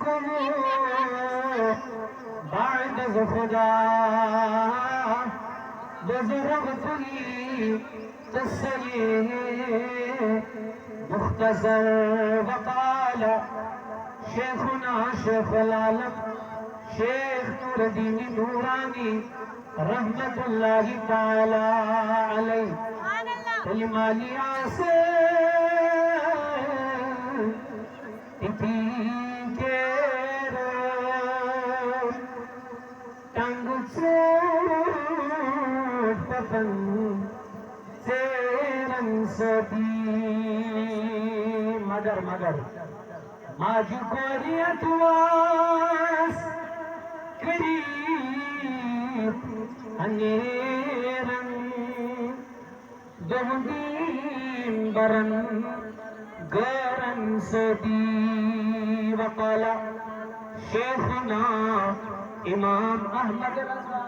حكم بعد خدا بزرگتنی قصه مختصر وقال شیخنا شیخ العالم شیخ نور الدین نورانی رحمت اللہ تعالی علیہ کلمہ لیا سے مگر ماجی کوریت واس قریب انیرن دہدین برن گرن سدی وقال شیخنا امام احمد رضا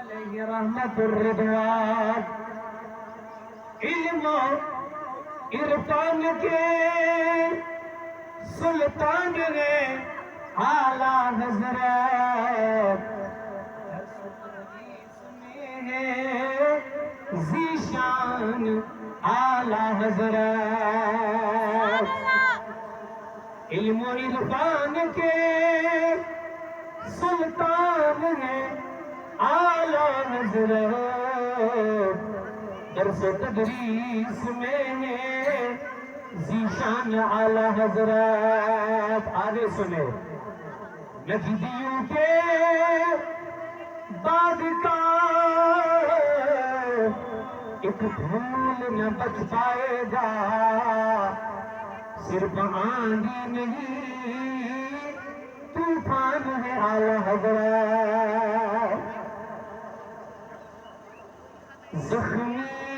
علیہ رحمت الرضوان علم عرفان کے سلطان نے اعلیٰ حضرت ذیشان اعلیٰ حضرت علم و عرفان کے سلطان ہے اعلیٰ حضرت درس و تدریس میں ذیشان اعلیٰ حضرت آگے سنے نجدیوں کے بعد کا ایک بھول نہ بچ پائے گا صرف آندھی نہیں طوفان ہے اعلیٰ حضرت زخمی